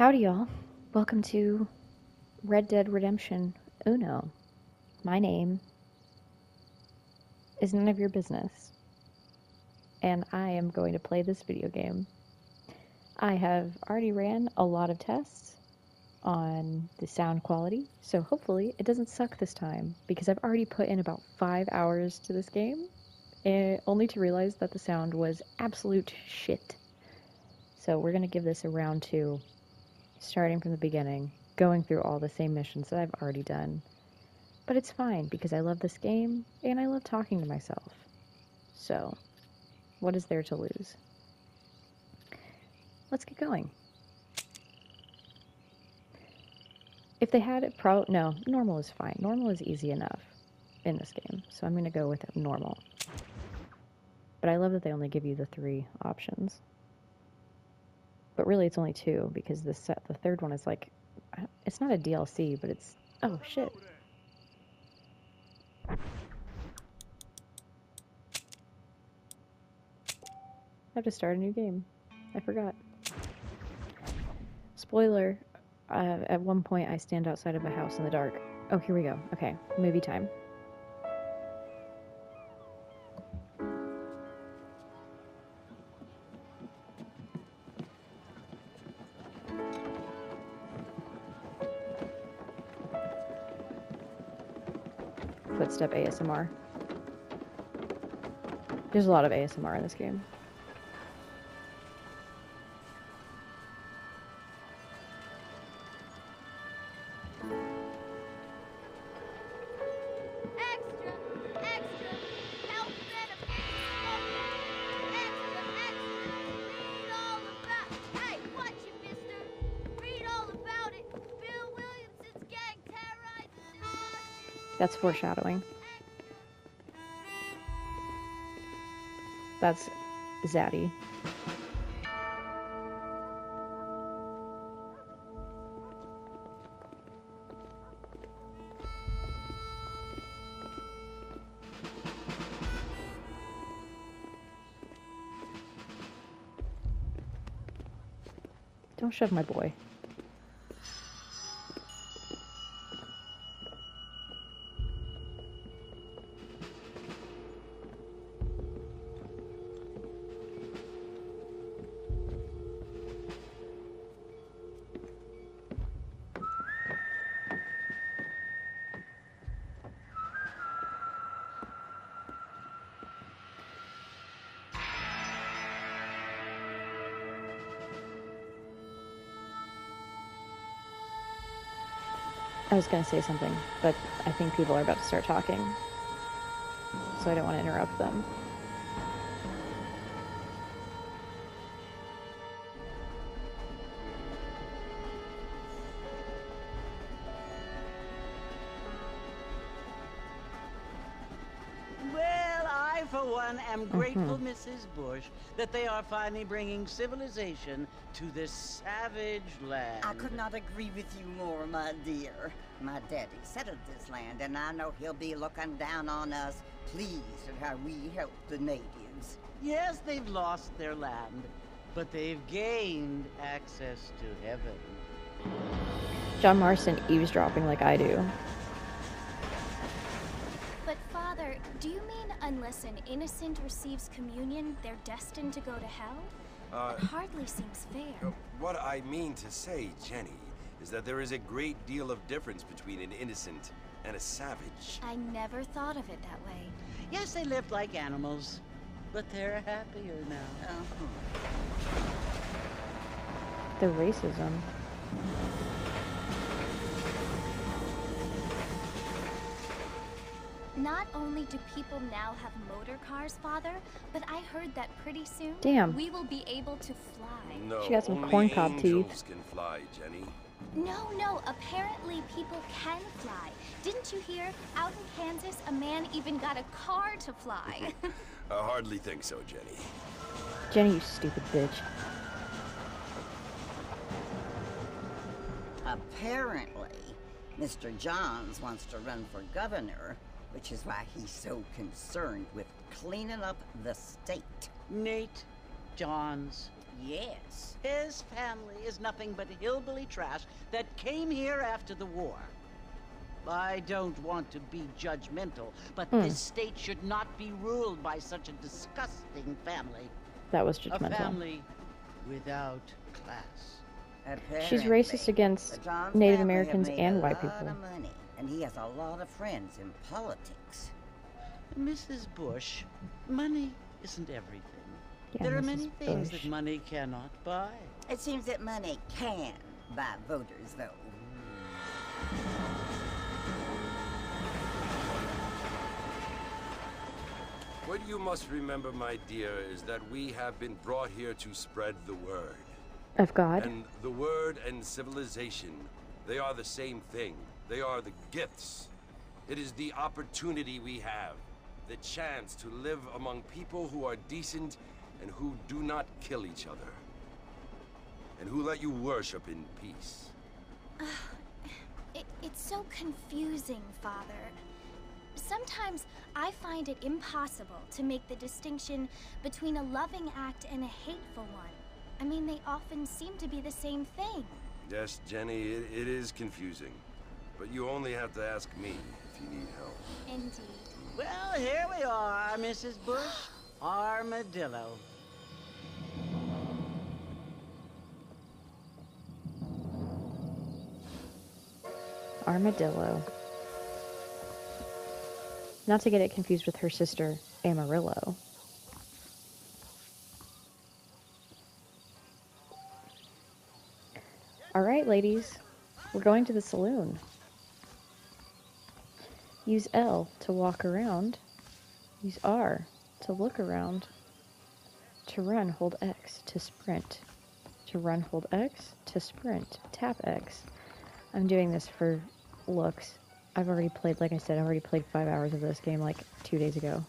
Howdy, y'all. Welcome to Red Dead Redemption Uno. My name is none of your business, and I am going to play this video game. I have already ran a lot of tests on the sound quality, so hopefully it doesn't suck this time, because I've already put in about 5 hours to this game, only to realize that the sound was absolute shit. So we're going to give this a round 2. Starting from the beginning, going through all the same missions that I've already done. But it's fine, because I love this game, and I love talking to myself. So, what is there to lose? Let's get going. If they had it no, normal is fine. Normal is easy enough in this game, so I'm going to go with normal. But I love that they only give you the 3 options. But really it's only 2, because the third one is like, it's not a DLC, but it's, oh shit. I have to start a new game. I forgot. Spoiler, at one point I stand outside of a house in the dark. Oh, here we go. Okay, movie time. Footstep ASMR. There's a lot of ASMR in this game. That's foreshadowing. That's Zaddy. Don't shove my boy. I was going to say something, but I think people are about to start talking, so I don't want to interrupt them. Well, I, for one, am grateful, Mrs. Bush, that they are finally bringing civilization to this savage land. I could not agree with you more, my dear. My daddy settled this land, and I know he'll be looking down on us, pleased at how we help the natives. Yes, they've lost their land, but they've gained access to heaven. John Marston eavesdropping like I do. But Father, do you mean unless an innocent receives communion, they're destined to go to hell? It hardly seems fair. What I mean to say, Jenny, is that there is a great deal of difference between an innocent and a savage. I never thought of it that way. Yes, they lived like animals, but they're happier now. The racism. Not only do people now have motor cars, Father, but I heard that pretty soon we will be able to fly. No, she got some only corncob angels teeth. can fly, Jenny. No, apparently people can fly. Didn't you hear? Out in Kansas, a man even got a car to fly. I hardly think so, Jenny. Jenny, you stupid bitch. Apparently, Mr. Johns wants to run for governor, which is why he's so concerned with cleaning up the state. Nate Johns, Yes. His family is nothing but hillbilly trash that came here after the war. I don't want to be judgmental, but this state should not be ruled by such a disgusting family. That was A judgmental. family without class. She's racist against The Johns Native family have Americans made and a white lot people. of money, and he has a lot of friends in politics. Mrs. Bush, money isn't everything. Yeah, There are Mrs. many things Bush. that money cannot buy. It seems that money can buy voters, though. What you must remember, my dear, is that we have been brought here to spread the word. Of God. And the word and civilization, they are the same thing. They are the gifts. It is the opportunity we have, the chance to live among people who are decent and who do not kill each other, and who let you worship in peace. It's so confusing, Father. Sometimes I find it impossible to make the distinction between a loving act and a hateful one. I mean, they often seem to be the same thing. Yes, Jenny, it is confusing. But you only have to ask me if you need help. Indeed. Well, here we are, Mrs. Bush. Armadillo. Armadillo. Not to get it confused with her sister, Amarillo. Alright, ladies. We're going to the saloon. Use L to walk around. Use R to look around. To run, hold X to sprint. To run, hold X to sprint. Tap X. I'm doing this for looks. I've already played, like I said, I've already played 5 hours of this game like 2 days ago.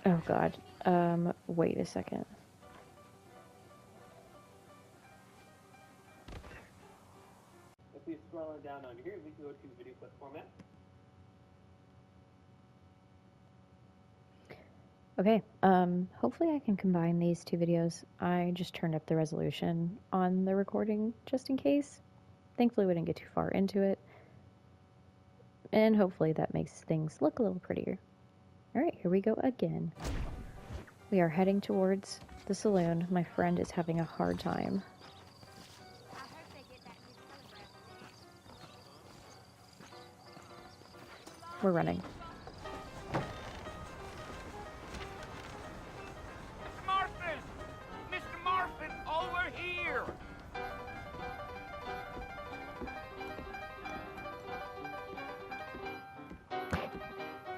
Oh god. Wait a second. If we scroll down under here, we can go to video clip format. Okay, hopefully I can combine these two videos. I just turned up the resolution on the recording just in case. Thankfully we didn't get too far into it. And hopefully that makes things look a little prettier. Alright, here we go again. We are heading towards the saloon. My friend is having a hard time. We're running. Mr. Marston, over here!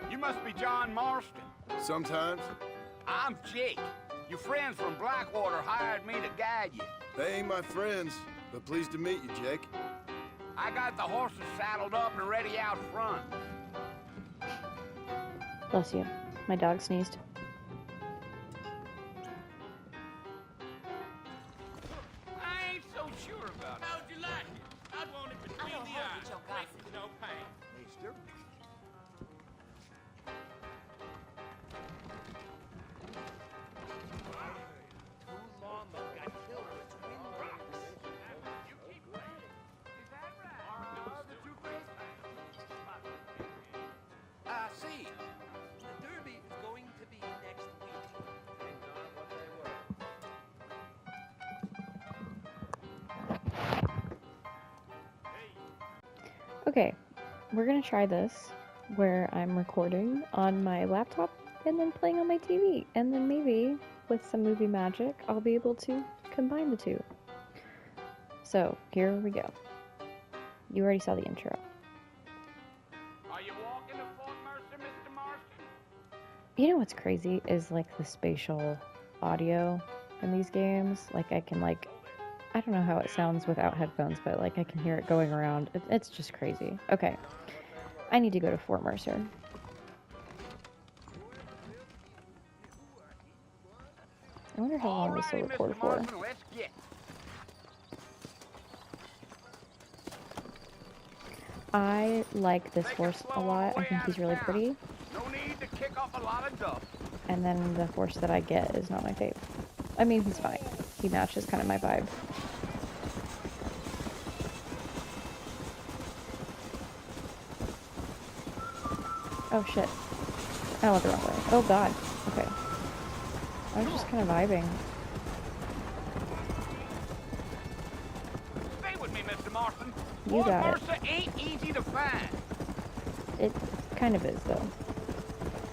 You must be John Marston. Sometimes. I'm Jake. Your friends from Blackwater hired me to guide you. They ain't my friends, but pleased to meet you, Jake. I got the horses saddled up and ready out front. Bless you. My dog sneezed. I ain't so sure about it. How'd you like it? I'd want it between the eyes. Quick, no pain. Mister? Two llamas got killed with twin rocks. You keep playing. Is that right? The two great I see. The Derby is going to be next week. Thank God what they were. Okay, we're gonna try this where I'm recording on my laptop and then playing on my TV. And then maybe with some movie magic, I'll be able to combine the two. So, here we go. You already saw the intro. Are you walking to Fort Mercer, Mr. Marston? You know what's crazy is like the spatial audio in these games. Like I can like, I don't know how it sounds without headphones, but like I can hear it going around. It's just crazy. Okay, I need to go to Fort Mercer. I wonder how long this will Alrighty, record Mr. for. Marston, let's get. I like this horse a lot. I think he's really pretty. No need to kick up a lot of dust. And then the horse that I get is not my fave. I mean, he's fine. He matches kind of my vibe. Oh shit. I went the wrong way. Oh god. Okay. I was just kind of vibing. Stay with me, Mr. Marston. You got it. Mercer ain't easy to find. It kind of is, though.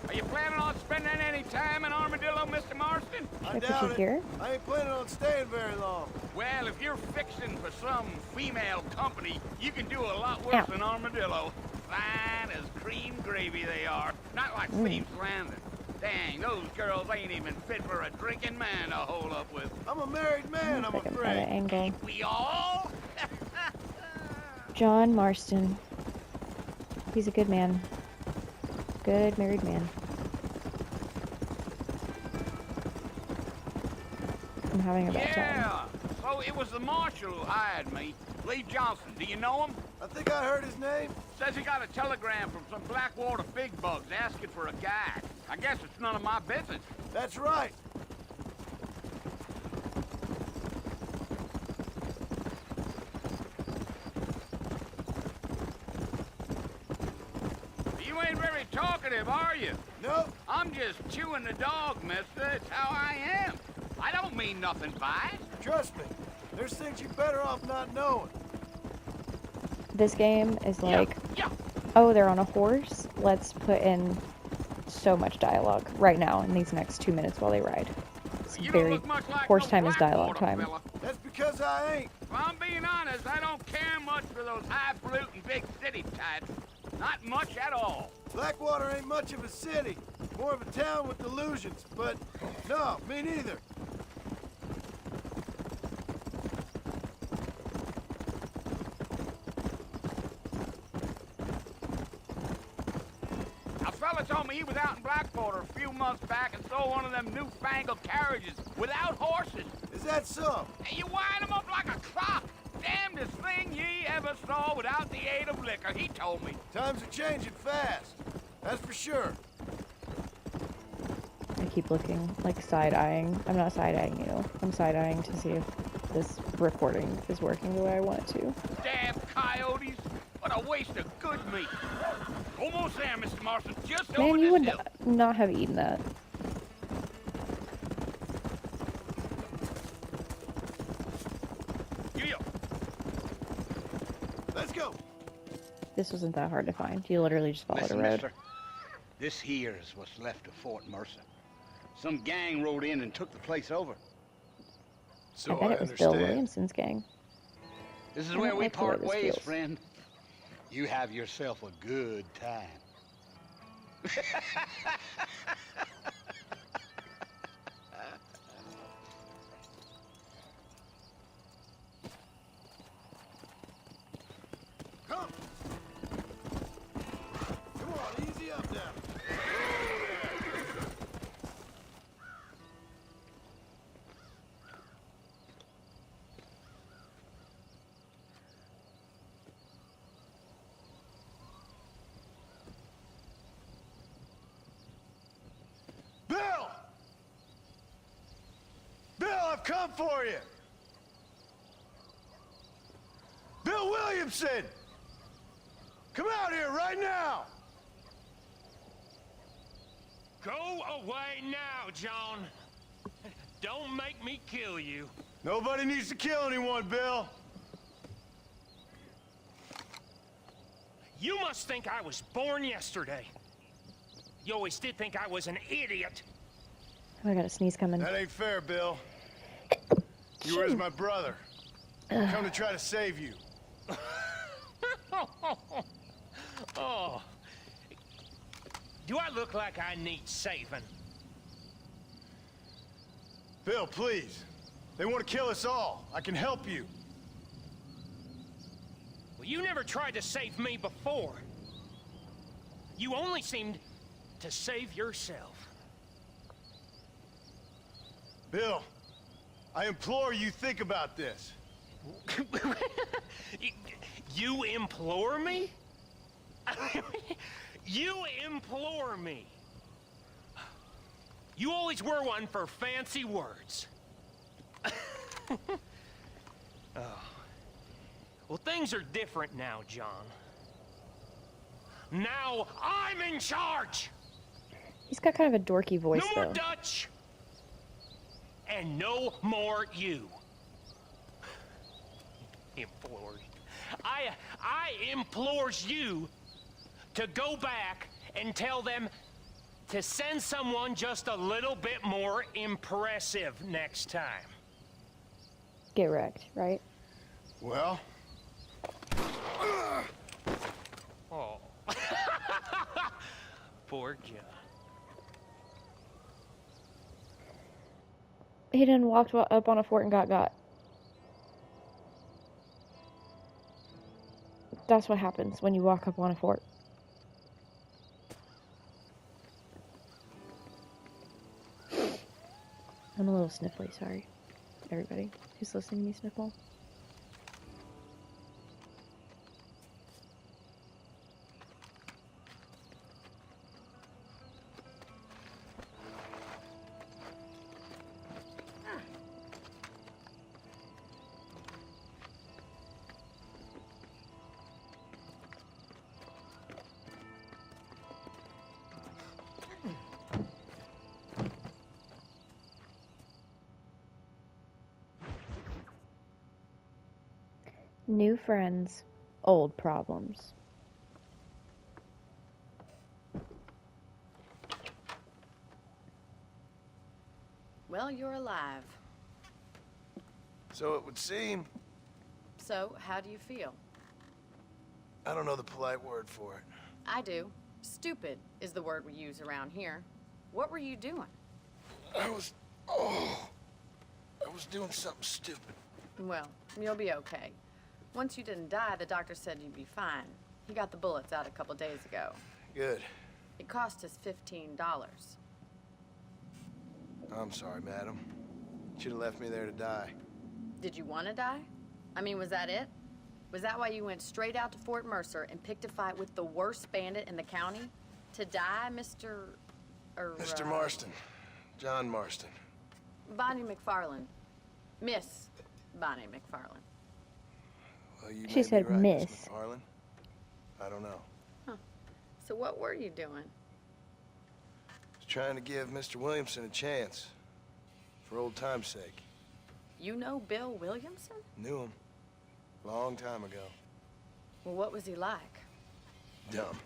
Are you planning on spending any time in Armadillo, Mr. Marston? I Should I put doubt you it. here? I ain't planning on staying very long. Well, if you're fixing for some female company, you can do a lot worse Ow. than Armadillo. Fine as cream gravy they are. Not like Thieves Landing. Dang, those girls ain't even fit for a drinking man to hold up with. I'm a married man, I'm Like a better afraid. angle. We all? John Marston. He's a good man. Good married man. I'm having a bad time. Yeah. So it was the marshal who hired me. Lee Johnson. Do you know him? I think I heard his name. Says he got a telegram from some Blackwater big bugs asking for a guide. I guess it's none of my business. That's right. You ain't very talkative, are you? Nope. I'm just chewing the dog, mister. It's how I am. I don't mean nothing by it. Trust me. There's things you're better off not knowing. This game is like, Yeah. oh, they're on a horse. Let's put in so much dialogue right now in these next 2 minutes while they ride. It's You don't very look much like horse no time is dialogue Blackwater time. fella. That's because I ain't. If I'm being honest, I don't care much for those highfalutin big city types. Not much at all. Blackwater ain't much of a city. More of a town with delusions, but no, me neither. A fella told me he was out in Blackwater a few months back and saw one of them newfangled carriages without horses. Is that so? And you wind 'em up like a clock. Damnedest thing ye ever saw without the aid of liquor, he told me. Times are changing fast. That's for sure. I keep looking, like side-eyeing. I'm not side-eyeing you. I'm side-eyeing to see if this recording is working the way I want it to. Damn coyotes. What a waste of good meat. Almost there, Mr. Marston. Just over Man, you this would hill. not have eaten that. Yeah. Let's go. This wasn't that hard to find. You literally just followed a road. Mister, this here is what's left of Fort Mercer. Some gang rode in and took the place over. So I bet it was Bill Williamson's gang. This is I where don't we like the way part this ways, feels. friend. You have yourself a good time. Come. Come on, easy up now. Bill! Bill, I've come for you! Bill Williamson! Come out here right now! Go away now, John. Don't make me kill you. Nobody needs to kill anyone, Bill. You must think I was born yesterday. You always did think I was an idiot. Oh, I got a sneeze coming. That ain't fair, Bill. You were as my brother. Come to try to save you. Oh. Do I look like I need saving? Bill, please. They want to kill us all. I can help you. Well, you never tried to save me before. You only seemed to save yourself. Bill, I implore you think about this. You implore me? You implore me. You always were one for fancy words. Oh. Well, things are different now, John. Now I'm in charge! He's got kind of a dorky voice, No more though. Dutch! And no more you. Implores. I implores you to go back and tell them to send someone just a little bit more impressive next time. Get wrecked, right? Well, Oh. Poor John. He done walked up on a fort and got. That's what happens when you walk up on a fort. I'm a little sniffly, sorry. Everybody who's listening to me sniffle. New friends, old problems. Well, you're alive. so it would seem. So, how do you feel? I don't know the polite word for it. I do. Stupid is the word we use around here. What were you doing? I was doing something stupid. Well, you'll be okay. Once you didn't die, the doctor said you'd be fine. He got the bullets out a couple days ago. Good. It cost us $15. I'm sorry, madam. Should have left me there to die. Did you want to die? I mean, was that it? Was that why you went straight out to Fort Mercer and picked a fight with the worst bandit in the county? To die, Mr. Mr. Marston. John Marston. Bonnie McFarland. Miss Bonnie McFarland. Well, you She may be said right, miss. Miss McFarland. I don't know. So what were you doing? Was trying to give Mr. Williamson a chance. For old time's sake. You know Bill Williamson? Knew him. Long time ago. Well, what was he like? Dumb.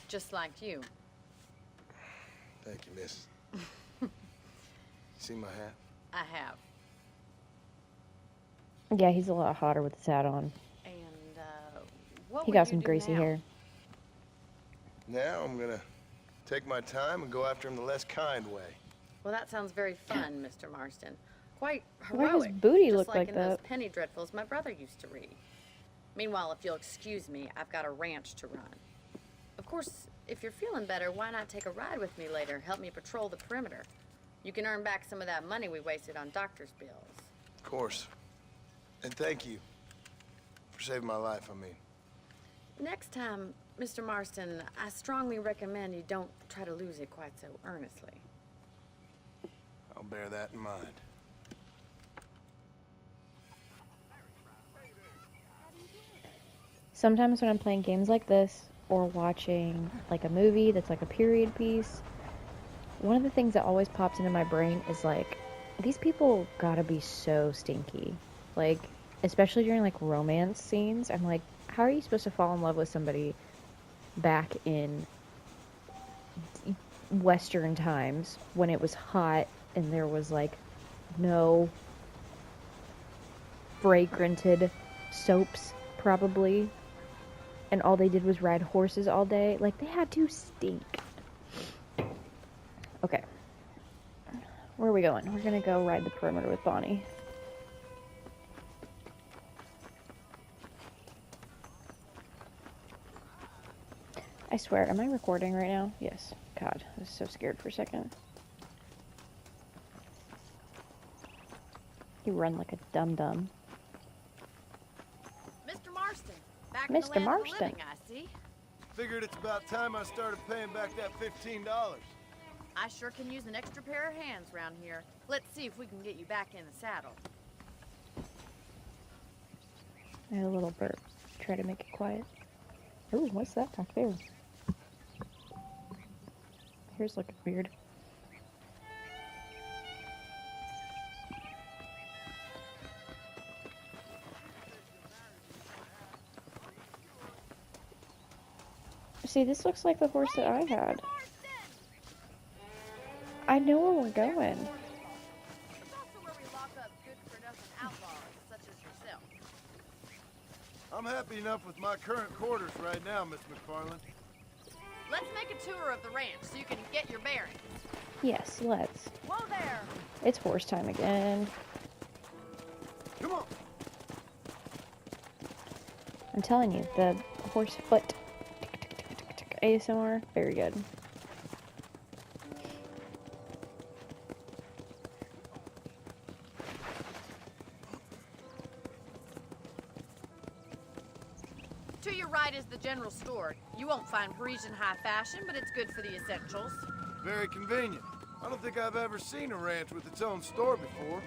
Just like you. Thank you, miss. You see my hat? I have. Yeah, he's a lot hotter with his hat on. And, what He would got you some do greasy now? hair. Now I'm gonna take my time and go after him the less kind way. Well, that sounds very fun, Mr. Marston. Quite Why does heroic. his booty just look like like in that? those penny dreadfuls my brother used to read. Meanwhile, if you'll excuse me, I've got a ranch to run. Of course, if you're feeling better, why not take a ride with me later? Help me patrol the perimeter. You can earn back some of that money we wasted on doctor's bills. Of course. And thank you for saving my life, I mean. Next time, Mr. Marston, I strongly recommend you don't try to lose it quite so earnestly. I'll bear that in mind. Sometimes when I'm playing games like this, or watching like a movie that's like a period piece, one of the things that always pops into my brain is like, these people gotta be so stinky. Like, especially during like romance scenes, I'm like, how are you supposed to fall in love with somebody back in Western times when it was hot and there was like no fragranted soaps probably, and all they did was ride horses all day? Like, they had to stink. Okay, where are we going? We're gonna go ride the perimeter with Bonnie. I swear, am I recording right now? Yes. God, I was so scared for a second. You run like a dum-dum. Mr. Marston, back Mr. in the land Marston. of the living, I see. Figured it's about time I started paying back that $15. I sure can use an extra pair of hands around here. Let's see if we can get you back in the saddle. I had a little burp. Try to make it quiet. Ooh, what's that back there? Here's looking weird. See, this looks like the horse that I had. I know where we're going. It's also where we lock up good-for-nothing outlaws such as yourself. I'm happy enough with my current quarters right now, Miss McFarland. Let's make a tour of the ranch so you can get your bearings. Yes, let's. Whoa there! It's horse time again. Come on! I'm telling you, the horse foot ASMR, very good. To your right is the general store. You won't find Parisian high fashion, but it's good for the essentials. Very convenient. I don't think I've ever seen a ranch with its own store before.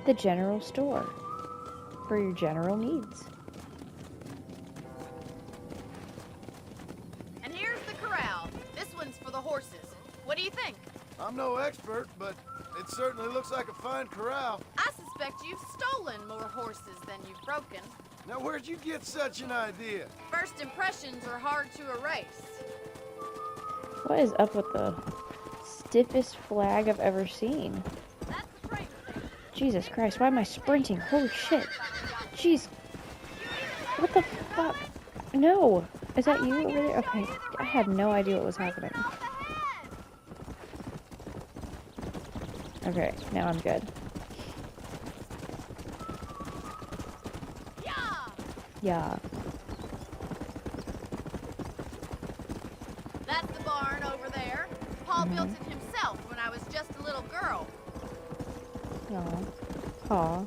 The general store. For your general needs. And here's the corral. This one's for the horses. What do you think? I'm no expert, but it certainly looks like a fine corral. I suspect you've stolen more horses than you've broken. Now, where'd you get such an idea? First impressions are hard to erase. What is up with the stiffest flag I've ever seen? That's the train station. Jesus Christ, why am I sprinting? Holy shit. Jeez. What the fuck? No. Is that you over there? Okay. I had no idea what was happening. Okay, now I'm good. Yeah. That's the barn over there. Paul built it himself when I was just a little girl. Aw. Aw.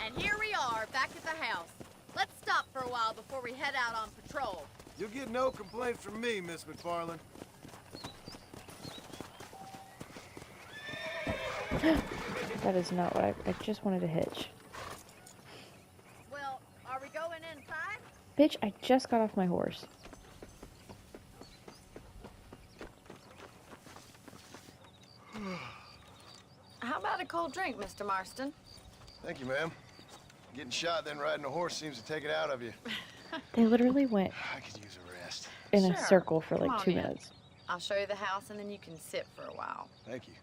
And here we are, back at the house. Let's stop for a while before we head out on patrol. You'll get no complaints from me, Miss McFarland. That is not what I just wanted to hitch. Well, are we going inside? Bitch, I just got off my horse. How about a cold drink, Mr. Marston? Thank you, ma'am. Getting shot, then riding a horse seems to take it out of you. They literally went I could use a rest. in a Sure. circle for Come like on 2 in. minutes. I'll show you the house and then you can sit for a while. Thank you.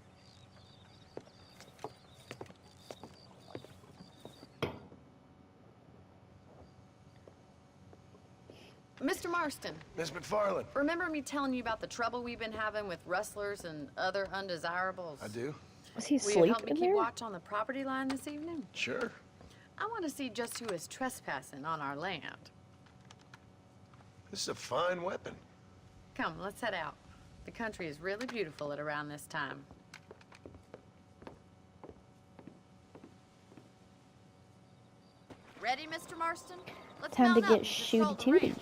Mr. Marston, Miss McFarland. remember me telling you about the trouble we've been having with rustlers and other undesirables? I do. Was he Will you asleep help me in keep there? watch on the property line this evening? Sure. I want to see just who is trespassing on our land. This is a fine weapon. Come, let's head out. The country is really beautiful at around this time. Ready, Mr. Marston? Let's Time to mount up get and patrol the shooty-tooty. ranch.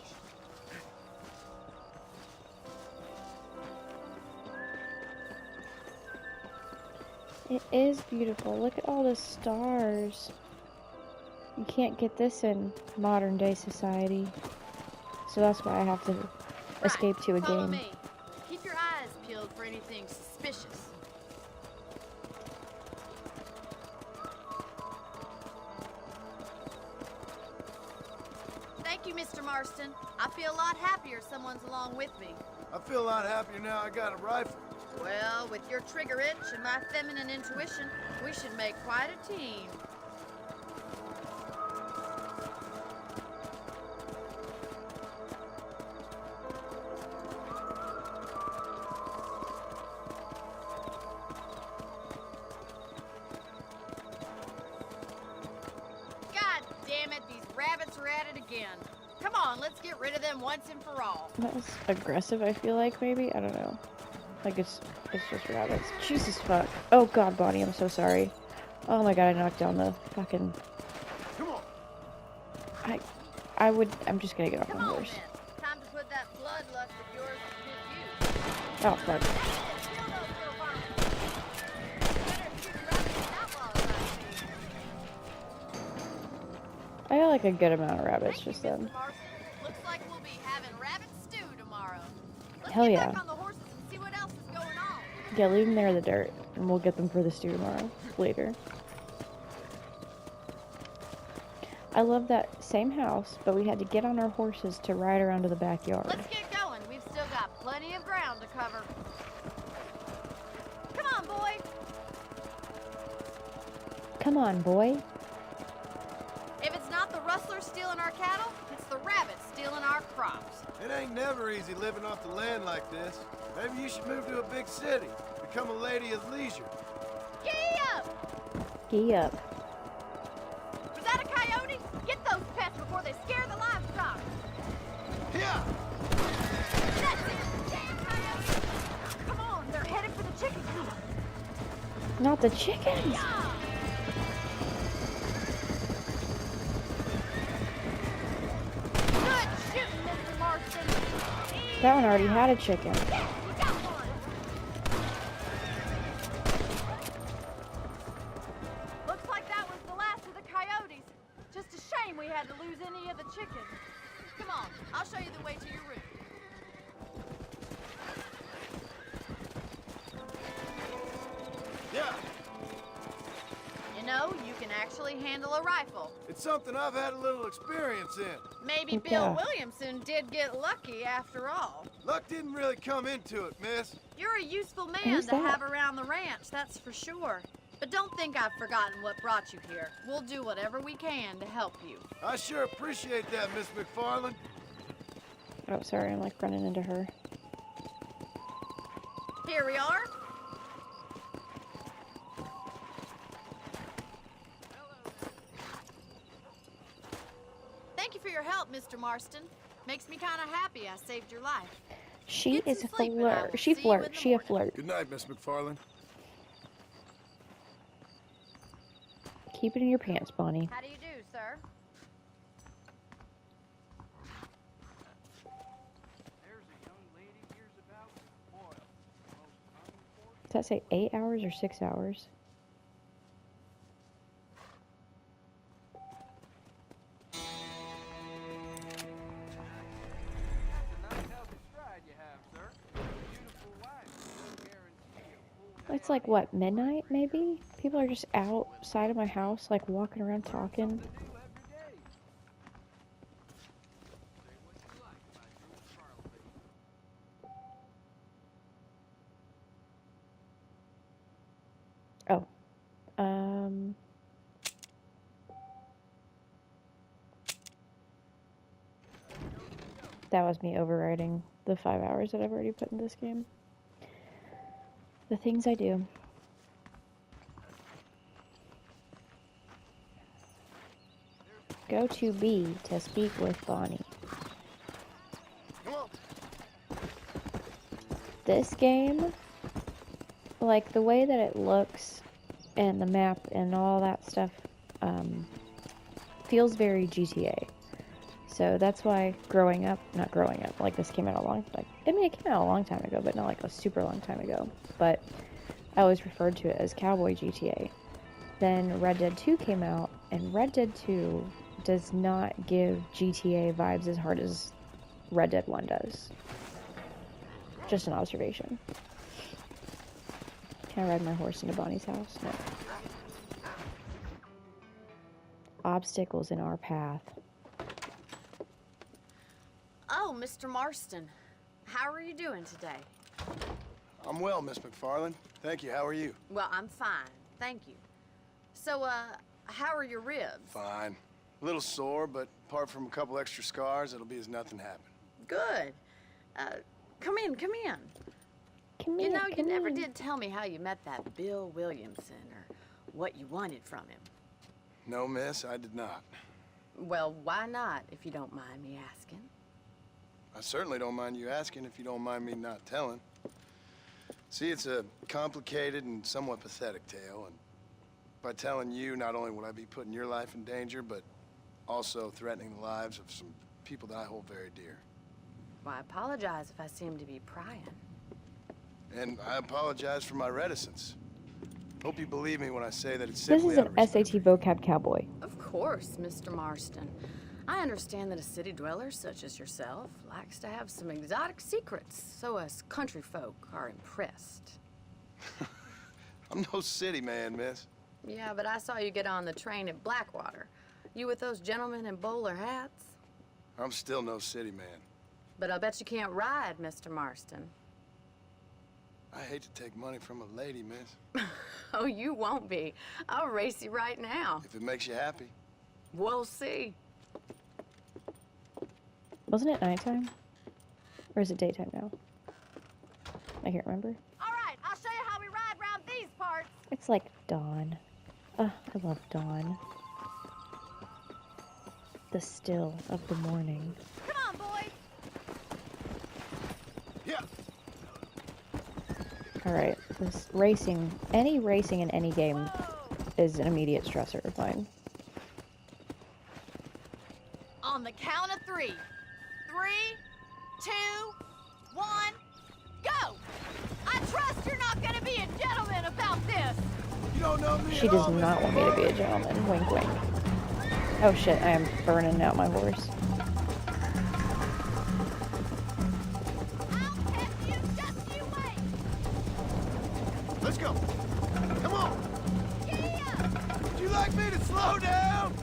It is beautiful. Look at all the stars. You can't get this in modern day society. So that's why I have to escape to a Follow game. me. Keep your eyes peeled for anything suspicious. Thank you, Mr. Marston. I feel a lot happier someone's along with me. I feel a lot happier now I got a rifle. Well, with your trigger itch and my feminine intuition, we should make quite a team. God damn it, these rabbits are at it again. Come on, let's get rid of them once and for all. That was aggressive, I feel like, maybe? I don't know. Like, it's just rabbits. Jesus fuck. Oh god, Bonnie, I'm so sorry. Oh my god, I knocked down the fucking... Come on. I'm just gonna get off Come my on, horse. then. Time to put that bloodlust of yours to good use. Oh, fuck. Steal those little bombs. Better shoot rabbits and outlaws, I see. I got like a good amount of rabbits Thank you, just then. Mr. Marston. Looks like we'll be having rabbit stew tomorrow. Let's Hell get yeah. back on the horses and see what else is going on. Yeah, leave them there in the dirt, and we'll get them for the stew tomorrow. Later. I love that same house, but we had to get on our horses to ride around to the backyard. Let's get going. We've still got plenty of ground to cover. Come on, boy. Come on, boy. If it's not the rustlers stealing our cattle, it's the rabbits stealing our crops. It ain't never easy living off the land like this. Maybe you should move to a big city. Become a lady of leisure. Gee up! Gee up. Was that a coyote? Get those pets before they scare the livestock. Yeah! That's it! Damn coyote! Come on, they're headed for the chicken coop. Not the chickens! Yeah! Good shooting, Mr. Marston. That one already had a chicken. Yes, we got one. Looks like that was the last of the coyotes. Just a shame we had to lose any of the chickens. Come on, I'll show you the way to your room. Yeah! You know, you can actually handle a rifle. It's something I've had a little experience in. Maybe Yeah. Bill Williamson did get lucky after all. Luck didn't really come into it, miss. You're a useful man Who's to that? have around the ranch, that's for sure. But don't think I've forgotten what brought you here. We'll do whatever we can to help you. I sure appreciate that, Miss McFarland. Oh, sorry, I'm like running into her. Here we are. Thank you for your help, Mr. Marston. Makes me kind of happy I saved your life. She Get is some a sleep and I will flirt. She see you in flirt. the She a morning. flirt. Good night, Miss McFarland. Keep it in your pants, Bonnie. How do you do, sir? Does that say 8 hours or 6 hours? It's like, what, midnight, maybe? People are just outside of my house, like, walking around talking. Oh. That was me overriding the 5 hours that I've already put in this game. The things I do. Go to B to speak with Bonnie. This game, like the way that it looks and the map and all that stuff, feels very GTA. So that's why not growing up, like this came out it came out a long time ago, but not like a super long time ago. But I always referred to it as Cowboy GTA. Then Red Dead 2 came out, and Red Dead 2 does not give GTA vibes as hard as Red Dead 1 does. Just an observation. Can I ride my horse into Bonnie's house? No. Obstacles in our path. Oh, Mr. Marston. How are you doing today? I'm well, Miss McFarland. Thank you. How are you? Well, I'm fine. Thank you. So, how are your ribs? Fine. A little sore, but apart from a couple extra scars, it'll be as nothing happened. Good. Come in, come in. Come You in, know, you come never in. did tell me how you met that Bill Williamson or what you wanted from him. No, miss, I did not. Well, why not, if you don't mind me asking? I certainly don't mind you asking if you don't mind me not telling. See, it's a complicated and somewhat pathetic tale, and by telling you, not only would I be putting your life in danger, but also threatening the lives of some people that I hold very dear. Well, I apologize if I seem to be prying. And I apologize for my reticence. Hope you believe me when I say that it's This simply is out an of respect. SAT vocab cowboy. Of course, Mr. Marston. I understand that a city dweller such as yourself likes to have some exotic secrets, so us country folk are impressed. I'm no city man, miss. Yeah, but I saw you get on the train at Blackwater. You with those gentlemen in bowler hats? I'm still no city man. But I'll bet you can't ride, Mr. Marston. I hate to take money from a lady, miss. Oh, you won't be. I'll race you right now. If it makes you happy. We'll see. Wasn't it nighttime? Or is it daytime now? I can't remember. All right, I'll show you how we ride around these parts. It's like dawn. I love dawn. The still of the morning. Come on, boys. Yeah. Alright, this racing, any racing in any game is an immediate stressor of mine. On the count of 3. 3, 2, 1, go! I trust you're not gonna be a gentleman about this. You don't know me She at does all, not want me to be a gentleman. Wink, wink. Oh shit, I am burning out my horse. I'll catch you, just you wait. Let's go. Come on. Yeah. Would you like me to slow down?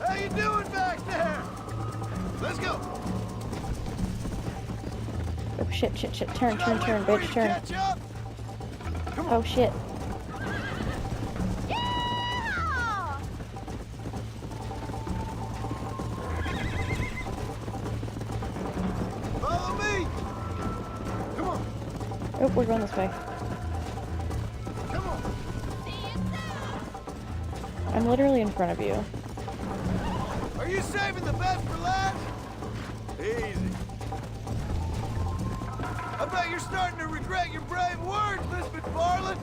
How you doing back there? Let's go. Oh shit, shit, shit. Turn, Should I turn, wait turn, for you bitch, to turn. catch up? Come on. Oh shit. Yeah! Follow me. Come on. Oh, we're going this way. Come on. See you soon. I'm literally in front of you. Are you saving the best for last? Easy. I bet you're starting to regret your brave words, Miss McFarland.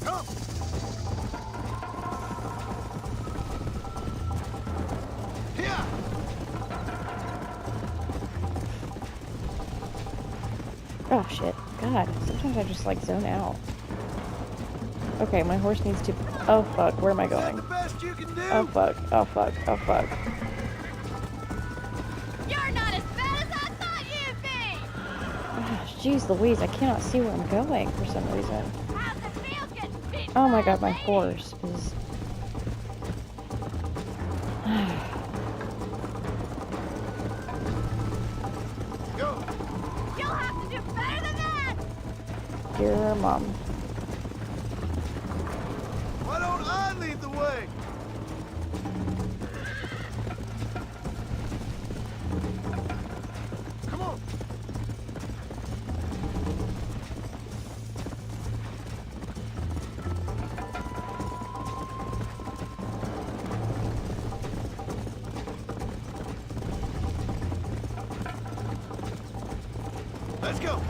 Come. Here. Oh shit. God, sometimes I just like zone out. Okay, my horse needs to... Oh fuck, where am I Is that going? the best you can do? Oh fuck, oh fuck, oh fuck. You're not as bad as I thought you'd be. Oh, jeez Louise, I cannot see where I'm going for some reason. How's it feel getting beaten Oh my by god, a my lady? horse is... Go. You'll have to do better than that. Dear mom. Why don't I lead the way? Come on. Let's go.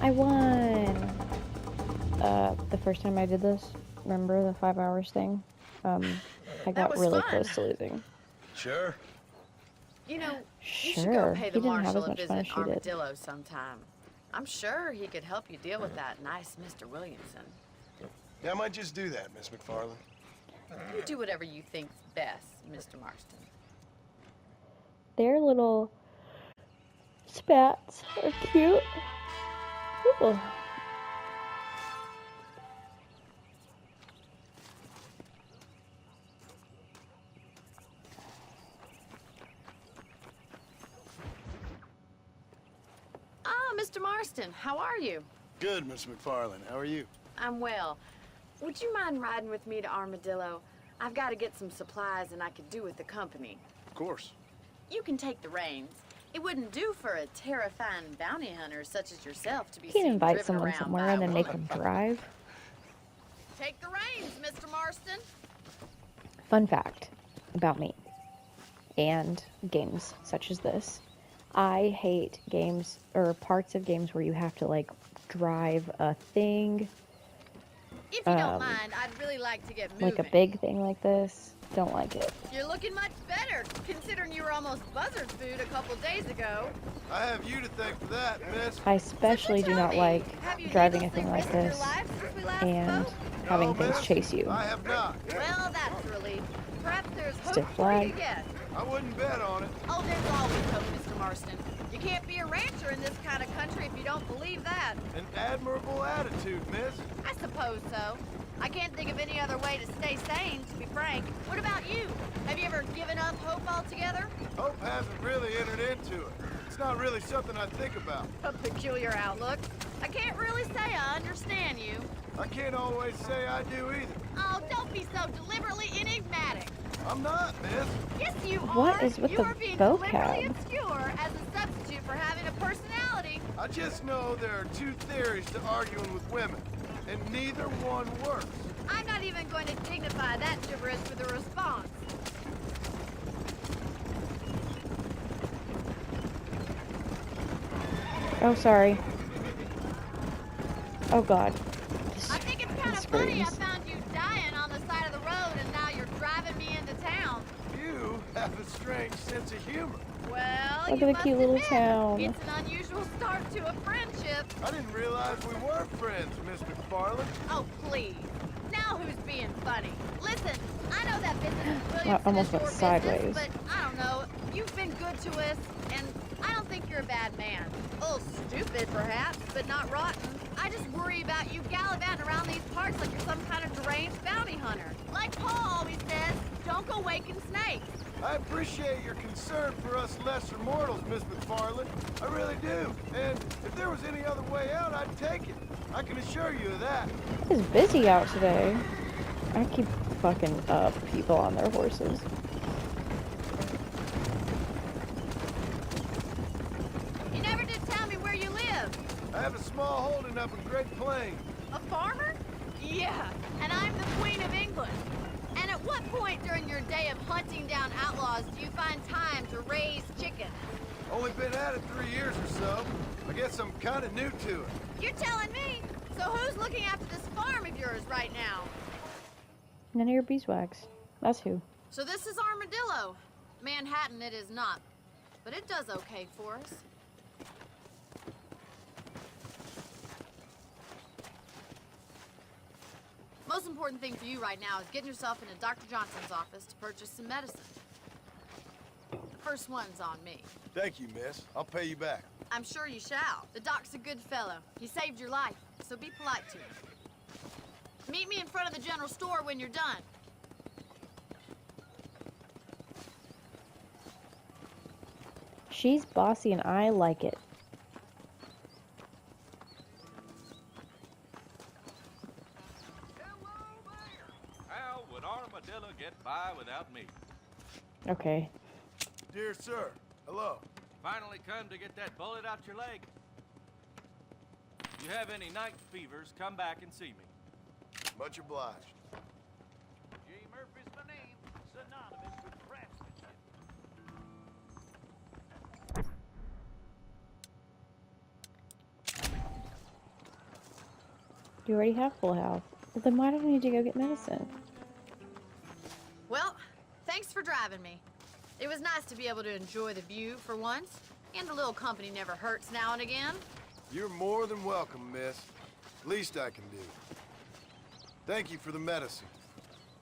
I won! The first time I did this, remember the 5 hours thing? I got was really fun. close to losing. Sure. You know, you should Sure, go pay he the didn't have marshal as a much fun as visit she did. Armadillo sometime. I'm sure he could help you deal with that nice Mr. Williamson. Yeah, I might just do that, Miss McFarland. You do whatever you think's best, Mr. Marston. Their little spats are cute. Ooh. Ah, Mr. Marston, how are you? Good, Miss McFarland. How are you? I'm well. Would you mind riding with me to Armadillo? I've got to get some supplies and I could do with the company. Of course. You can take the reins. It wouldn't do for a terrifying bounty hunter such as yourself to be You can seen invite driven someone around somewhere by and a then make woman. them drive. Take the reins, Mr. Marston. Fun fact about me and games such as this. I hate games or parts of games where you have to like drive a thing. If you don't mind, I'd really like to get moving. Like a big thing like this. Don't like it. You're looking much better, considering you were almost buzzard food a couple days ago. I have you to thank for that, miss. I especially do not like driving a thing like this and having things chase you. I have not. Well, that's a relief. Perhaps there's hope Stiff for you flag. yet. I wouldn't bet on it. Oh, there's always hope, Mr. Marston. You can't be a rancher in this kind of country if you don't believe that. An admirable attitude, miss. I suppose so. I can't think of any other way to stay sane, to be frank. What about you? Have you ever given up hope altogether? Hope hasn't really entered into it. It's not really something I think about. A peculiar outlook. I can't really say I understand you. I can't always say I do either. Oh, don't be so deliberately enigmatic. I'm not, miss. Yes, you are. What is with you the are being vocab? deliberately obscure as a substitute for having a personality. I just know there are two theories to arguing with women, and neither one works. I'm not even going to dignify that gibberish with a response. Oh, sorry. Oh, God. I think it's kind of funny I found you dying on the side of the road and now you're driving me into town. You have a strange sense of humor. Well, Look you at the must cute little admit, town. It's an unusual start to a friendship. I didn't realize we were friends, Miss McFarland. Oh, please. Now who's being funny? Listen, I know that business is Williamson I almost is your went sideways. business, but I don't know. You've been good to us, and I don't think you're a bad man. A little stupid, perhaps, but not rotten. I just worry about you gallivanting around these parts like you're some kind of deranged bounty hunter. Like Paul always says, don't go waking snakes. I appreciate your concern for us lesser mortals, Miss McFarland. I really do. And if there was any other way out, I'd take it. I can assure you of that. It's busy out today. I keep fucking up people on their horses. You never did tell me where you live. I have a small holding up in Great Plains. A farmer? Yeah, and I'm the Queen of England. And at what point during your day of hunting down outlaws do you find time to raise chickens? Only been at it 3 years or so. I guess I'm kind of new to it. You're telling me? So who's looking after this farm of yours right now? None of your beeswax. That's who. So this is Armadillo. Manhattan it is not. But it does okay for us. Most important thing for you right now is getting yourself into Dr. Johnson's office to purchase some medicine. The first one's on me. Thank you, miss. I'll pay you back. I'm sure you shall. The doc's a good fellow. He saved your life, so be polite to him. Meet me in front of the general store when you're done. She's bossy and I like it. How would Armadillo get by without me? Okay. Dear sir, hello. Finally come to get that bullet out your leg. You have any night fevers, come back and see me. Much obliged. J. Murphy's my name, synonymous with craftsmanship. You already have full health. Well, then why don't you need to go get medicine? Well, thanks for driving me. It was nice to be able to enjoy the view for once, and a little company never hurts now and again. You're more than welcome, miss. Least I can do. Thank you for the medicine.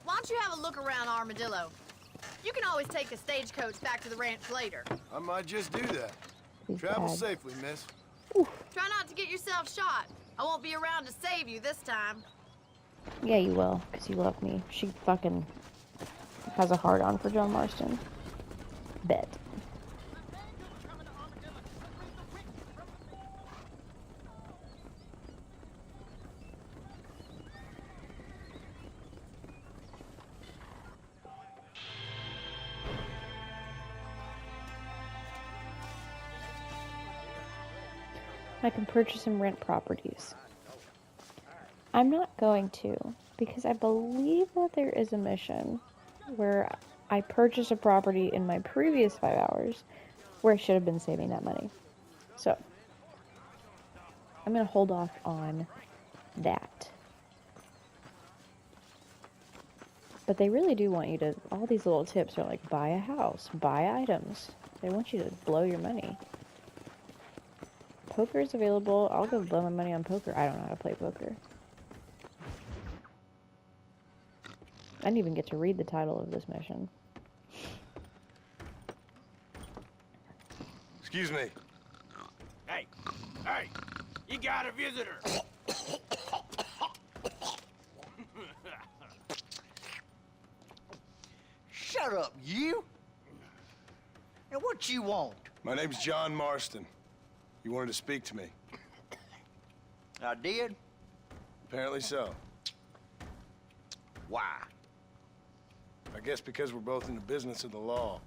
Why don't you have a look around Armadillo? You can always take a stagecoach back to the ranch later. I might just do that. He's Travel bad. safely, miss. Try not to get yourself shot. I won't be around to save you this time. Yeah, you will, because you love me. She fucking has a hard-on for John Marston. Bet. I can purchase and rent properties. I'm not going to, because I believe that there is a mission where I purchased a property in my previous 5 hours where I should have been saving that money. So, I'm going to hold off on that. But they really do want you to, all these little tips are like, buy a house, buy items. They want you to blow your money. Poker is available. I'll go blow my money on poker. I don't know how to play poker. I didn't even get to read the title of this mission. Excuse me. Hey, hey, you got a visitor. Shut up, you! And what you want? My name's John Marston. You wanted to speak to me. I did? Apparently so. Why? I guess because we're both in the business of the law.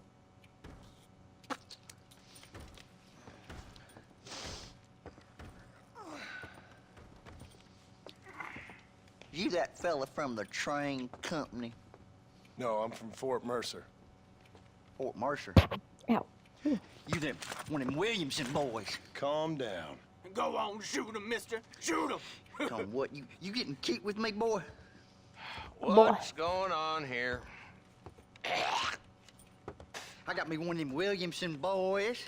You that fella from the train company? No, I'm from Fort Mercer. Fort Mercer? Ow. You them one of them Williamson boys. Calm down. Go on, shoot him, mister. Shoot him. Come on, what? You getting cute with me, boy? What's going on here? I got me one of them Williamson boys.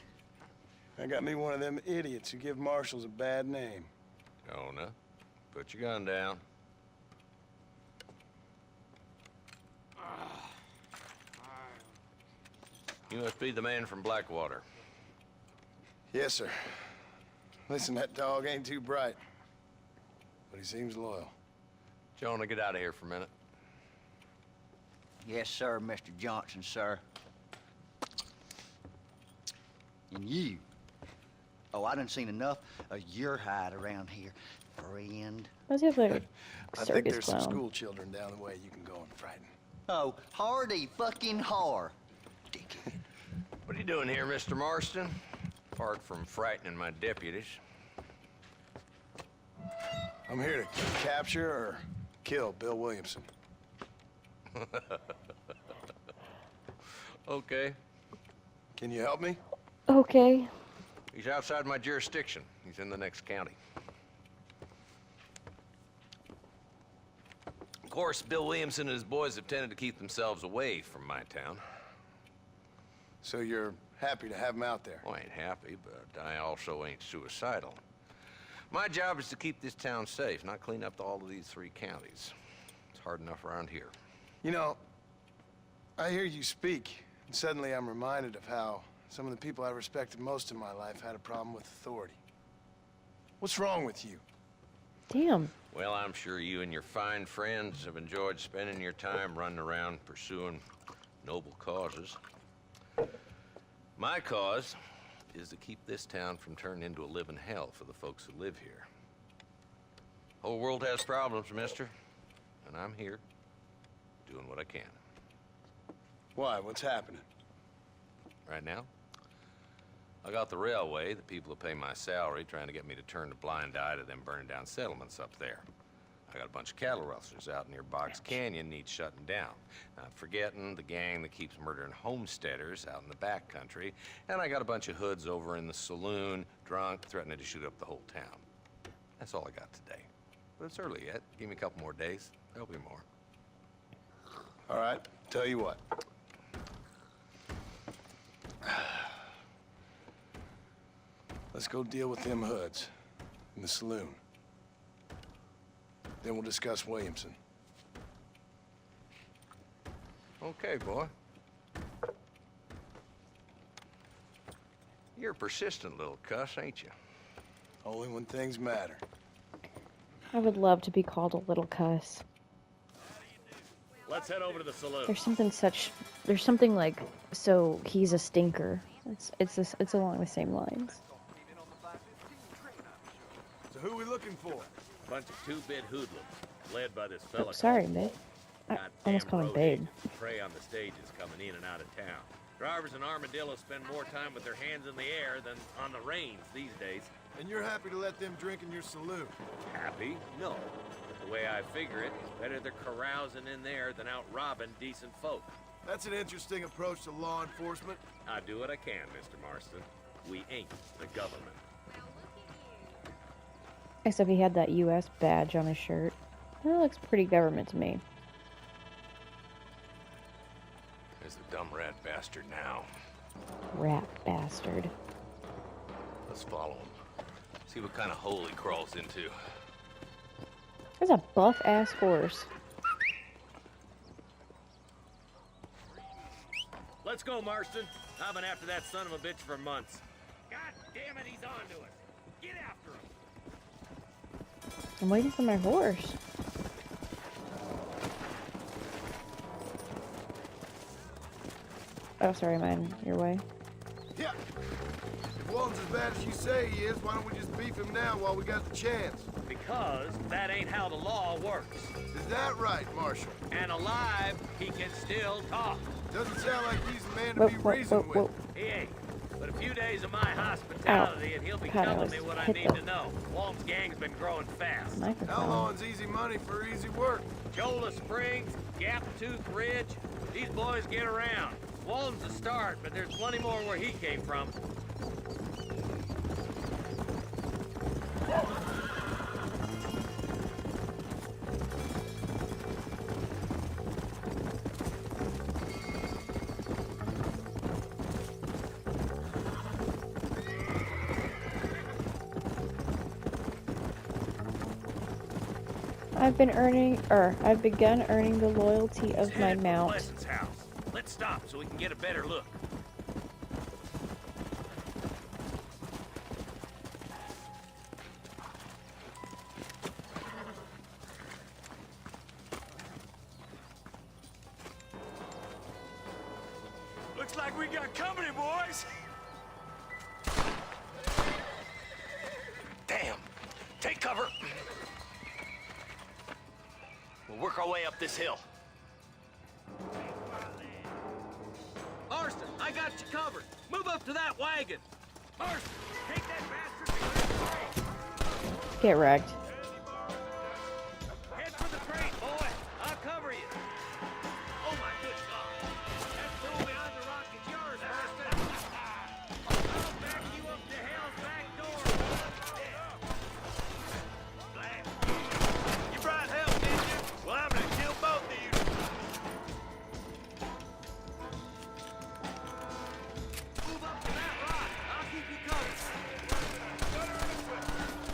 I got me one of them idiots who give marshals a bad name. Jonah, put your gun down. You must be the man from Blackwater. Yes, sir. Listen, that dog ain't too bright, but he seems loyal. Jonah, get out of here for a minute. Yes, sir, Mr. Johnson, sir. And you. Oh, I done seen enough of your hide around here, friend. Why does he have like a I think circus there's some clown? school children down the way you can go and frighten. Oh, hardy fucking har. What are you doing here, Mr. Marston? Apart from frightening my deputies. I'm here to capture or kill Bill Williamson. Okay. Can you help me? Okay. He's outside my jurisdiction. He's in the next county. Of course, Bill Williamson and his boys have tended to keep themselves away from my town. So you're happy to have him out there? Well, I ain't happy, but I also ain't suicidal. My job is to keep this town safe, not clean up all of these 3 counties. It's hard enough around here. You know, I hear you speak, and suddenly I'm reminded of how some of the people I respected most in my life had a problem with authority. What's wrong with you? Damn. Well, I'm sure you and your fine friends have enjoyed spending your time running around pursuing noble causes. My cause is to keep this town from turning into a living hell for the folks who live here. Whole world has problems, mister, and I'm here doing what I can. Why? What's happening? Right now, I got the railway, the people who pay my salary, trying to get me to turn a blind eye to them burning down settlements up there. I got a bunch of cattle rustlers out near Box Canyon needs shutting down. Not forgetting the gang that keeps murdering homesteaders out in the back country. And I got a bunch of hoods over in the saloon, drunk, threatening to shoot up the whole town. That's all I got today. But it's early yet. Give me a couple more days. There'll be more. All right, tell you what. Let's go deal with them hoods in the saloon. Then we'll discuss Williamson. Okay, boy. You're a persistent little cuss, ain't you? Only when things matter. I would love to be called a little cuss. Let's head over to the saloon. There's something like, so he's a stinker. It's along the same lines. So who are we looking for? Bunch of 2-bit hoodlums, led by this fella. Oh, sorry, babe. I almost called him babe. Prey on the stages coming in and out of town. Drivers in Armadillo spend more time with their hands in the air than on the reins these days. And you're happy to let them drink in your saloon? Happy? No. The way I figure it, better they're carousing in there than out robbing decent folk. That's an interesting approach to law enforcement. I do what I can, Mr. Marston. We ain't the government. Except he had that U.S. badge on his shirt. That looks pretty government to me. There's the dumb rat bastard now. Rat bastard. Let's follow him. See what kind of hole he crawls into. There's a buff-ass horse. Let's go, Marston. I've been after that son of a bitch for months. God damn it, he's on to us. Get after him. I'm waiting for my horse. Oh, sorry, am I in your way? Yeah. If Walton's as bad as you say he is, why don't we just beef him now while we got the chance? Because that ain't how the law works. Is that right, Marshal? And alive, he can still talk. Doesn't sound like he's a man to be reasoned with. He ain't. But a few days of my hospitality and he'll be telling me what I need to know. Walton's gang's been growing fast. Outlawing's easy money for easy work. Jola Springs, Gap Tooth Ridge, these boys get around. Walton's a start, but there's plenty more where he came from. I've begun earning the loyalty of my mount. Pleasant's house. Let's stop so we can get a better look. Looks like we got company, boys. Damn. Take cover. We'll work our way up this hill. Marston, I got you covered. Move up to that wagon. Marston, take that bastard behind the train. Get wrecked. Head for the train, boy. I'll cover you. Oh my good God. That fool behind the rock is yours, Marston. I'll back you up to hell's back door. You brought help, did you? Well, I'm gonna kill both of you. Move up to that rock. I'll keep you covered.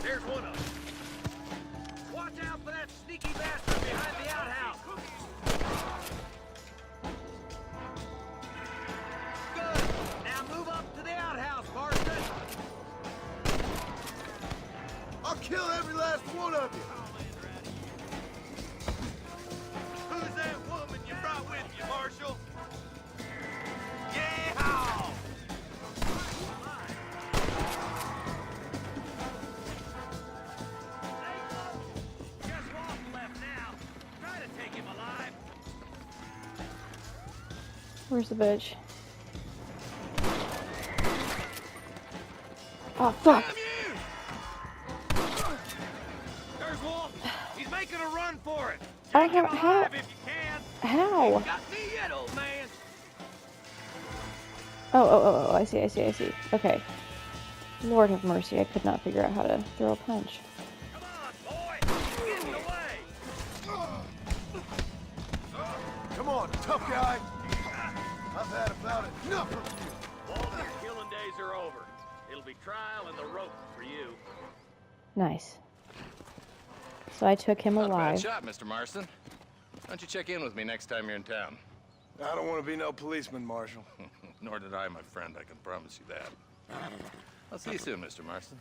There's one of them. Watch out for that sneaky bastard behind the outhouse. Good. Now move up to the outhouse, Marston. I'll kill every last one of you. Who's that woman you brought with you, Marshal? Yeah! Just Walton left now. Try to take him alive. Where's the bitch? Oh, fuck. There's Walton. He's making a run for it. I don't have... How? If you can. How? Got me yet, old man. Oh, I see. Okay. Lord have mercy, I could not figure out how to throw a punch. Come on, boy. Get in the way. Come on, tough guy. I've had about enough of you. Walton's killing days are over. It'll be trial and the rope for you. Nice. So I took him Not a bad alive. shot, Mr. Marston. Why don't you check in with me next time you're in town? I don't want to be no policeman, Marshal. Nor did I, my friend. I can promise you that. I'll see you soon, Mr. Marston.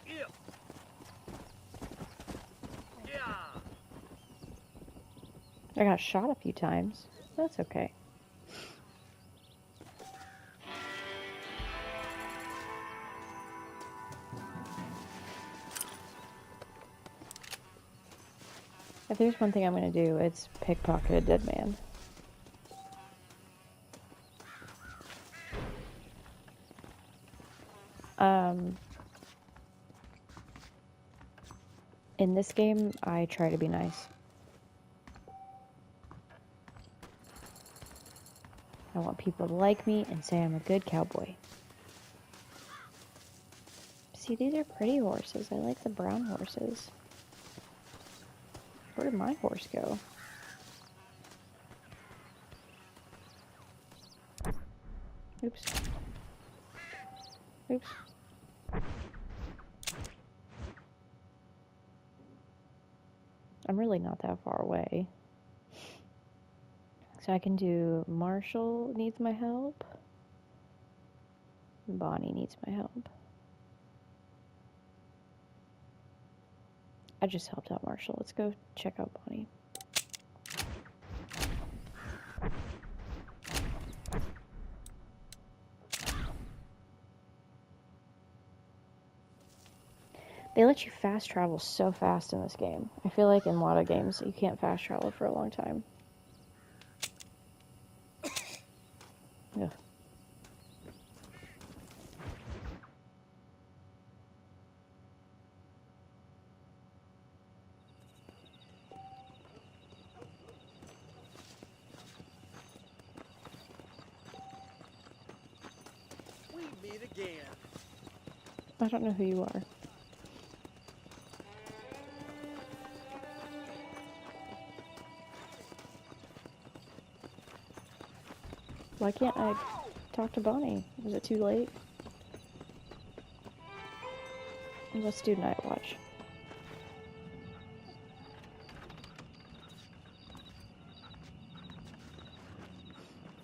Yeah. I got shot a few times. That's okay. If there's one thing I'm gonna do, it's pickpocket a dead man. In this game, I try to be nice. I want people to like me and say I'm a good cowboy. See, these are pretty horses. I like the brown horses. Where did my horse go? Oops. Oops. I'm really not that far away. So I can do Marshall needs my help. Bonnie needs my help. I just helped out Marshall. Let's go check out Bonnie. They let you fast travel so fast in this game. I feel like in a lot of games you can't fast travel for a long time. Ugh. We meet again. I don't know who you are. Why can't I talk to Bonnie? Is it too late? Let's do Night Watch.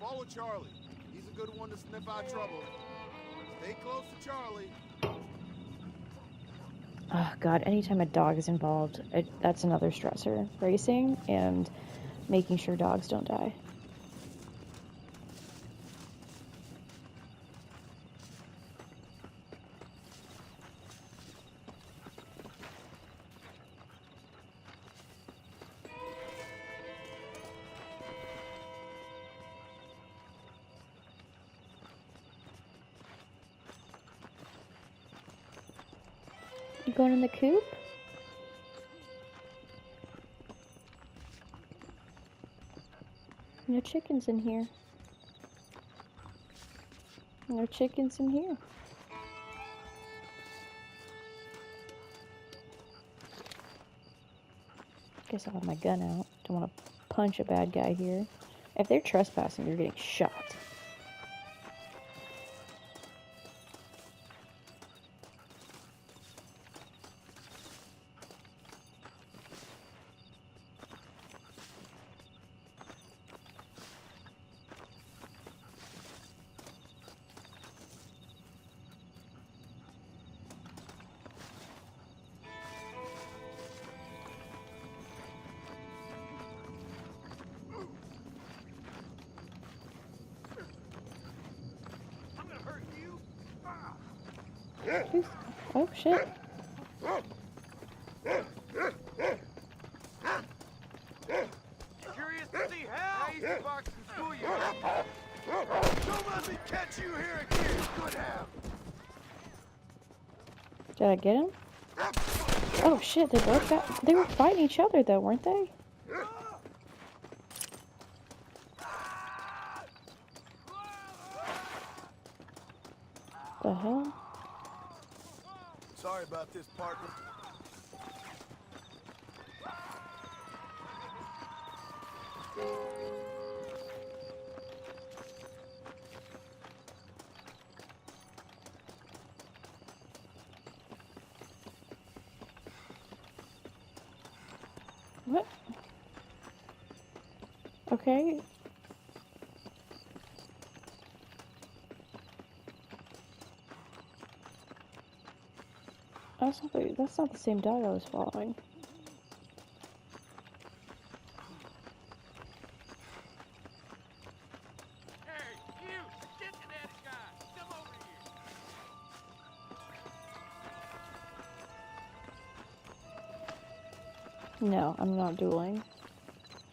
Follow Charlie. He's a good one to sniff out trouble. Stay close to Charlie. Oh god, anytime a dog is involved, that's another stressor. Racing and making sure dogs don't die. You going in the coop? No chickens in here. No chickens in here. Guess I'll have my gun out. Don't want to punch a bad guy here. If they're trespassing, you're getting shot. Jeez. Oh shit. Curious to see how easy box can school you. Don't let me catch you here again. Good have. Did I get him? Oh shit, they were fighting each other though, weren't they? The hell? Sorry about this, partner. What? Okay. That's not the same dog I was following. Hey, you! Cincinnati guy! Come over here! No, I'm not dueling.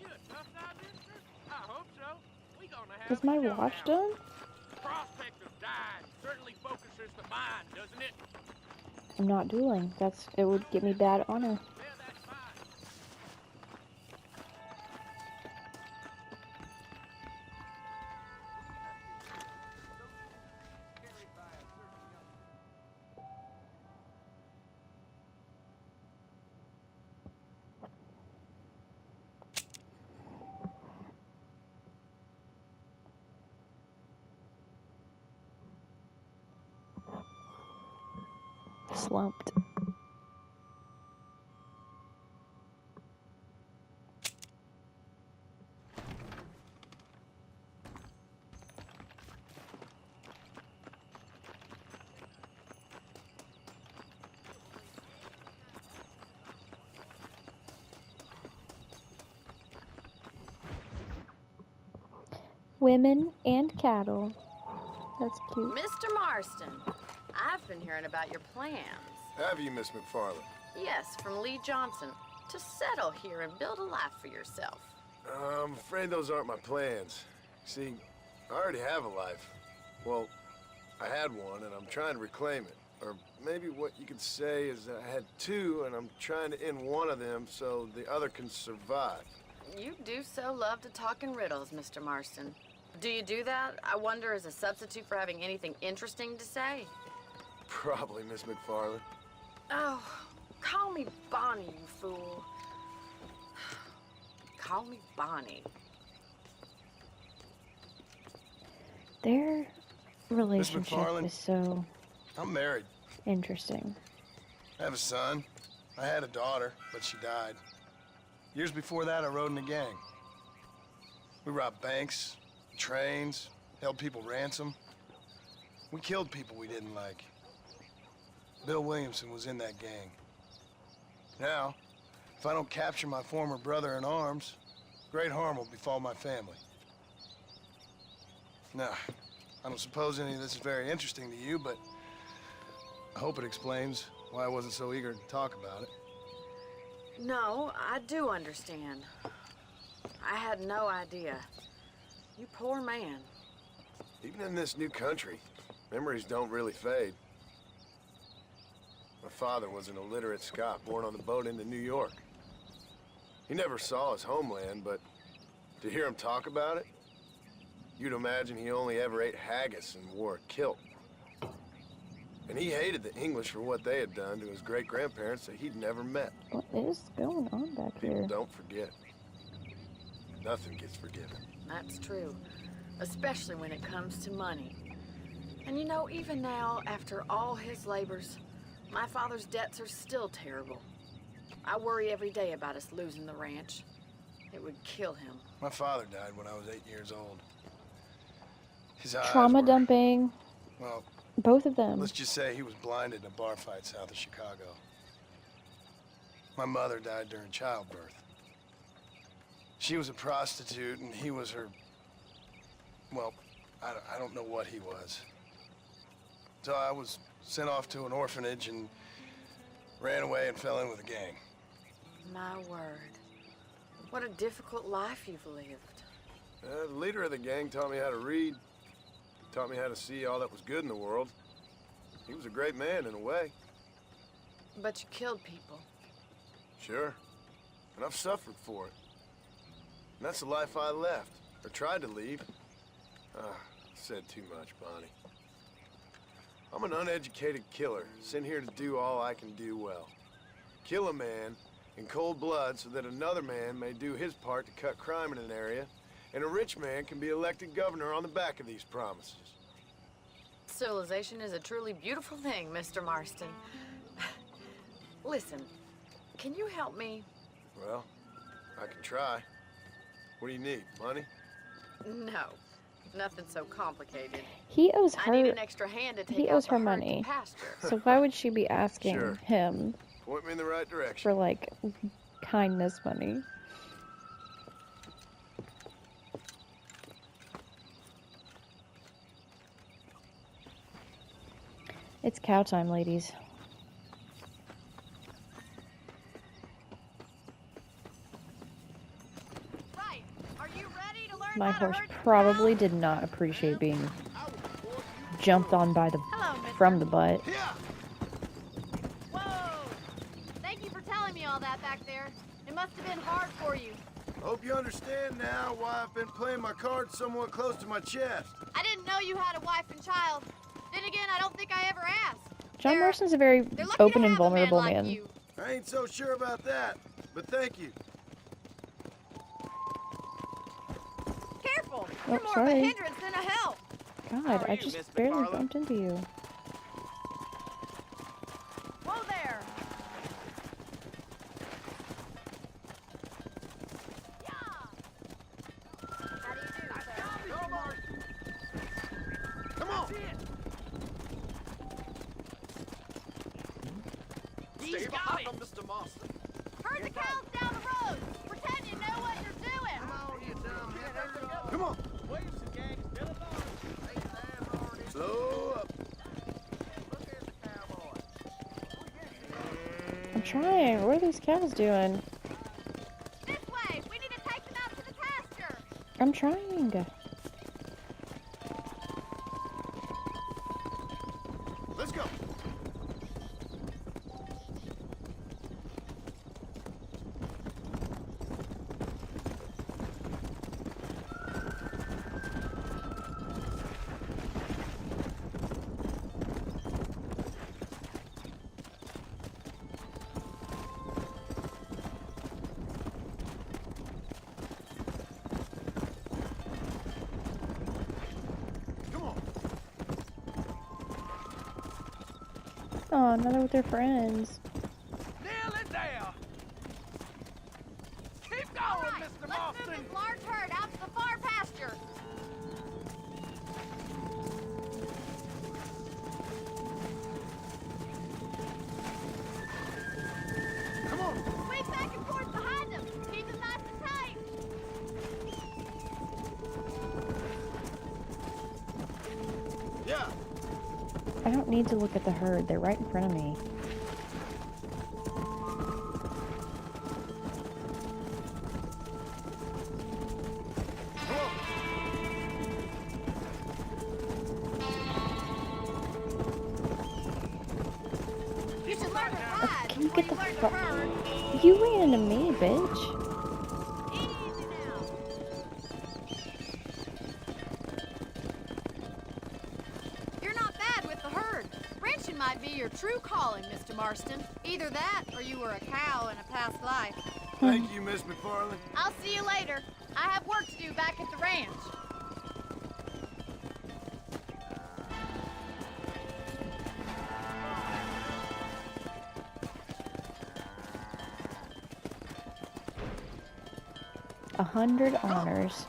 You a tough guy, mister? I hope so. We gonna have Is my a watch showdown. done? The prospect of dying certainly focuses the mind, doesn't it? I'm not dueling. It would get me bad honor. Then slumped. Women and cattle. That's cute. Mr. Marston, I've been hearing about your plans. Have you, Miss McFarland? Yes, from Lee Johnson. To settle here and build a life for yourself. I'm afraid those aren't my plans. See, I already have a life. Well, I had one, and I'm trying to reclaim it. Or maybe what you could say is that I had two, and I'm trying to end one of them so the other can survive. You do so love to talk in riddles, Mr. Marston. Do you do that, I wonder, as a substitute for having anything interesting to say? Probably, Miss McFarland. Oh, call me Bonnie, you fool. Call me Bonnie. Their relationship McFarland, is so I'm married. interesting. I have a son. I had a daughter, but she died. Years before that, I rode in a gang. We robbed banks, trains, held people ransom. We killed people we didn't like. Bill Williamson was in that gang. Now, if I don't capture my former brother in arms, great harm will befall my family. Now, I don't suppose any of this is very interesting to you, but I hope it explains why I wasn't so eager to talk about it. No, I do understand. I had no idea. You poor man. Even in this new country, memories don't really fade. My father was an illiterate Scot born on the boat into New York. He never saw his homeland, but to hear him talk about it, you'd imagine he only ever ate haggis and wore a kilt. And he hated the English for what they had done to his great-grandparents that he'd never met. What is going on back People here? don't forget. Nothing gets forgiven. That's true. Especially when it comes to money. And you know, even now, after all his labors, my father's debts are still terrible. I worry every day about us losing the ranch. It would kill him. My father died when I was 8 years old. His eyes Trauma were, dumping. well, Both of them. let's just say he was blinded in a bar fight south of Chicago. My mother died during childbirth. She was a prostitute, and he was her... Well, I don't know what he was. So I was sent off to an orphanage and ran away and fell in with a gang. My word. What a difficult life you've lived. The leader of the gang taught me how to read. Taught me how to see all that was good in the world. He was a great man in a way. But you killed people. Sure. And I've suffered for it. And that's the life I left, or tried to leave. Said too much, Bonnie. I'm an uneducated killer, sent here to do all I can do well. Kill a man in cold blood so that another man may do his part to cut crime in an area, and a rich man can be elected governor on the back of these promises. Civilization is a truly beautiful thing, Mr. Marston. Listen, can you help me? Well, I can try. What do you need? Money? No, nothing so complicated. He owes I need her. an extra hand to take He out owes the her herd to money. pasture. So why would she be asking Sure. him Point me in the right direction. for like kindness money? It's cow time, ladies. Right. Are you ready to learn My how to horse herd probably did not appreciate being jumped on by the from the butt. Whoa! Thank you for telling me all that back there. It must have been hard for you. Hope you understand now why I've been playing my cards somewhat close to my chest. I didn't know you had a wife and child. Then again, I don't think I ever asked. John Marston's a very open and vulnerable man. You. I ain't so sure about that, but thank you. Careful! Oh, You're more of a sorry. hindrance than a help. God, I just barely bumped into you. Stay behind them, Mr. Marston. Herd the cows down the road. Pretend you know what you're doing. Come on, you dumb heifer. Come on. Williamson gang is still alive. Slow up. I'm trying. What are these cows doing? This way. We need to take them out to the pasture. I'm trying. Let's go. Oh, now they're with their friends. Nail it down. Keep going, All right, Mr. let's Marston. move this large herd out to the far pasture. Come on. Swing back and forth behind them. Keep them nice and tight. Yeah. I don't need to look at the herd. They're right in front of me. You should learn to ride Can you before get the learn to fuck? herd. You ran into me, bitch. Easy now. You're not bad with the herd. Ranching might be your true calling, Mr. Marston. Either that, or you were a cow in a past life. Thank you, Miss McFarland. I'll see you later. I have work to do back at the ranch. 100 honors.